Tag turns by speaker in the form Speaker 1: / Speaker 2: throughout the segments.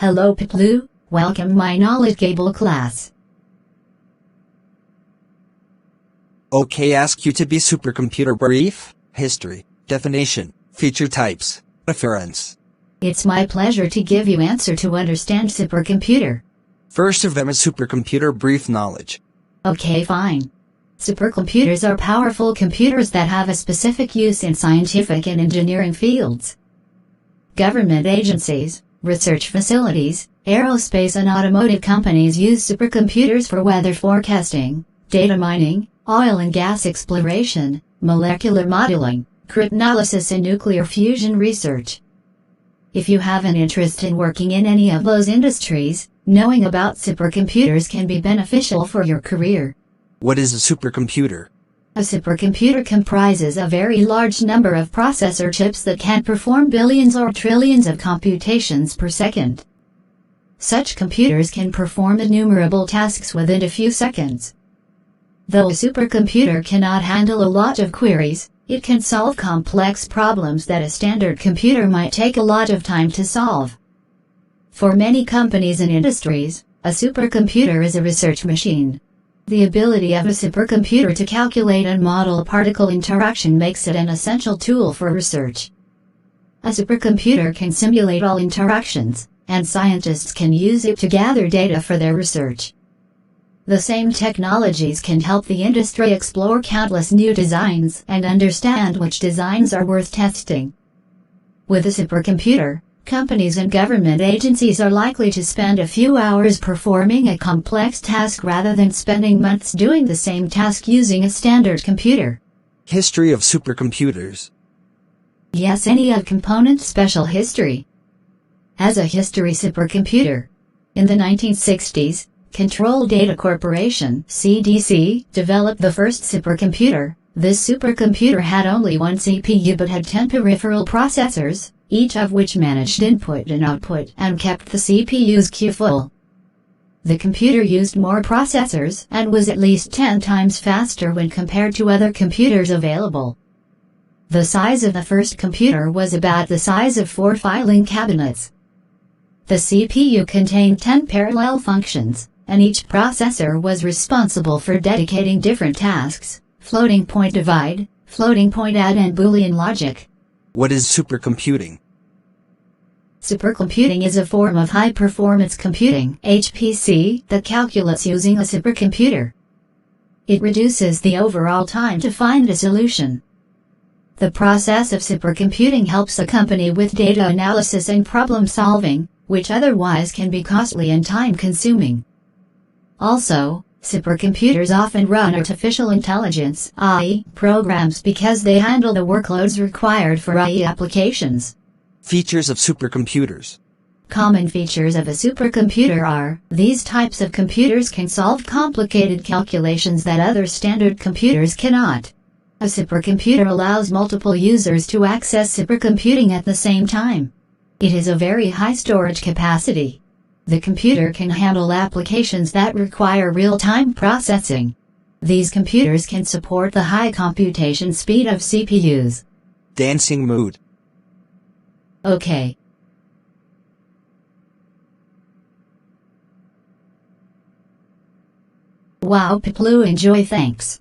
Speaker 1: Hello Piplu, welcome my knowledgeable class.
Speaker 2: Okay, ask you to be supercomputer brief, history, definition, feature types, reference.
Speaker 1: It's my pleasure to give you answer to understand supercomputer.
Speaker 2: First of them is supercomputer brief knowledge.
Speaker 1: Okay, fine. Supercomputers are powerful computers that have a specific use in scientific and engineering fields. Government agencies, research facilities, aerospace and automotive companies use supercomputers for weather forecasting, data mining, oil and gas exploration, molecular modeling, cryptanalysis and nuclear fusion research. If you have an interest in working in any of those industries, knowing about supercomputers can be beneficial for your career.
Speaker 2: What is a supercomputer?
Speaker 1: A supercomputer comprises a very large number of processor chips that can perform billions or trillions of computations per second. Such computers can perform innumerable tasks within a few seconds. Though a supercomputer cannot handle a lot of queries, it can solve complex problems that a standard computer might take a lot of time to solve. For many companies and industries, a supercomputer is a research machine. The ability of a supercomputer to calculate and model particle interaction makes it an essential tool for research. A supercomputer can simulate all interactions, and scientists can use it to gather data for their research. The same technologies can help the industry explore countless new designs and understand which designs are worth testing. With a supercomputer, companies and government agencies are likely to spend a few hours performing a complex task rather than spending months doing the same task using a standard computer.
Speaker 2: History of supercomputers.
Speaker 1: Yes, any of component's special history. As a history supercomputer. In the 1960s, Control Data Corporation (CDC) developed the first supercomputer. This supercomputer had only one CPU but had 10 peripheral processors, each of which managed input and output and kept the CPU's queue full. The computer used more processors and was at least 10 times faster when compared to other computers available. The size of the first computer was about the size of 4 filing cabinets. The CPU contained 10 parallel functions, and each processor was responsible for dedicating different tasks: floating point divide, floating point add and Boolean logic.
Speaker 2: What is supercomputing?
Speaker 1: Supercomputing is a form of high-performance computing (HPC) that calculates using a supercomputer. It reduces the overall time to find a solution. The process of supercomputing helps a company with data analysis and problem solving, which otherwise can be costly and time-consuming. Also, supercomputers often run artificial intelligence (AI) programs because they handle the workloads required for AI applications.
Speaker 2: Features of supercomputers.
Speaker 1: Common features of a supercomputer are: these types of computers can solve complicated calculations that other standard computers cannot. A supercomputer allows multiple users to access supercomputing at the same time. It has a very high storage capacity. The computer can handle applications that require real-time processing. These computers can support the high computation speed of CPUs.
Speaker 2: Dancing mood.
Speaker 1: Okay. Wow Piplu, enjoy, thanks.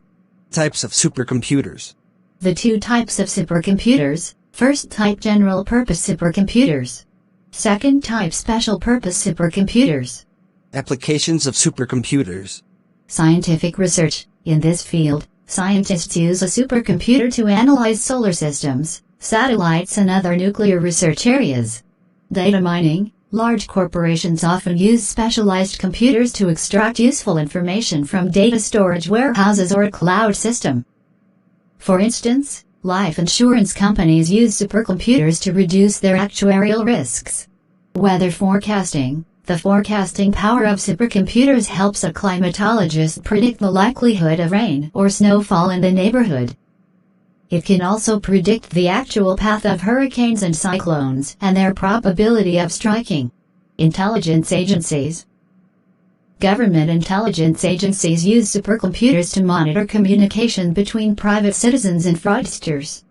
Speaker 2: Types of supercomputers.
Speaker 1: The two types of supercomputers: first type general purpose supercomputers. Second type special purpose supercomputers.
Speaker 2: Applications of supercomputers.
Speaker 1: Scientific research. In this field, scientists use a supercomputer to analyze solar systems, satellites and other nuclear research areas. Data mining. Large corporations often use specialized computers to extract useful information from data storage warehouses or a cloud system. For instance, life insurance companies use supercomputers to reduce their actuarial risks. Weather forecasting. The forecasting power of supercomputers helps a climatologist predict the likelihood of rain or snowfall in the neighborhood. It can also predict the actual path of hurricanes and cyclones and their probability of striking. Intelligence agencies. Government intelligence agencies use supercomputers to monitor communication between private citizens and fraudsters.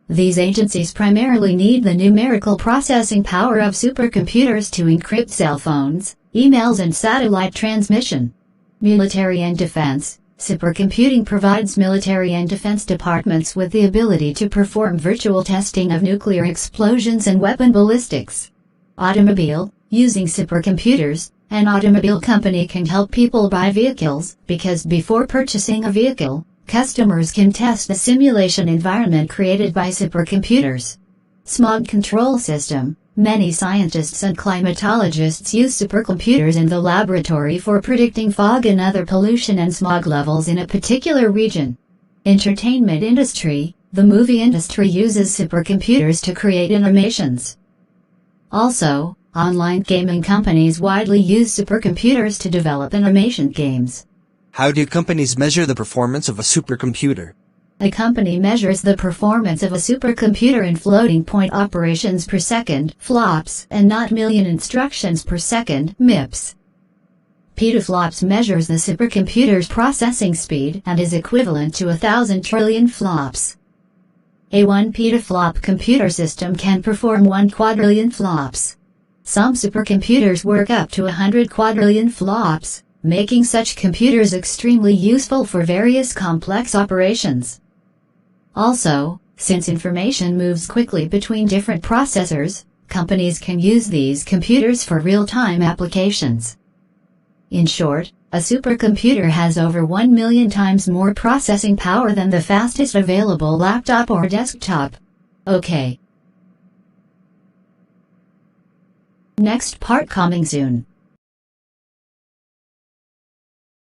Speaker 1: These agencies primarily need the numerical processing power of supercomputers to encrypt cell phones, emails and satellite transmission. Military and defense. Supercomputing provides military and defense departments with the ability to perform virtual testing of nuclear explosions and weapon ballistics. Automobile. Using supercomputers, an automobile company can help people buy vehicles, because before purchasing a vehicle, customers can test the simulation environment created by supercomputers. Smog control system. Many scientists and climatologists use supercomputers in the laboratory for predicting fog and other pollution and smog levels in a particular region. Entertainment industry. The movie industry uses supercomputers to create animations. Also, online gaming companies widely use supercomputers to develop animation games.
Speaker 2: How do companies measure the performance of a supercomputer?
Speaker 1: A company measures the performance of a supercomputer in floating point operations per second, flops, and not million instructions per second, MIPS. Petaflops measures the supercomputer's processing speed and is equivalent to 1,000 trillion flops. A 1 petaflop computer system can perform 1 quadrillion flops. Some supercomputers work up to 100 quadrillion flops, making such computers extremely useful for various complex operations. Also, since information moves quickly between different processors, companies can use these computers for real-time applications. In short, a supercomputer has over 1 million times more processing power than the fastest available laptop or desktop. Okay. Next part coming soon.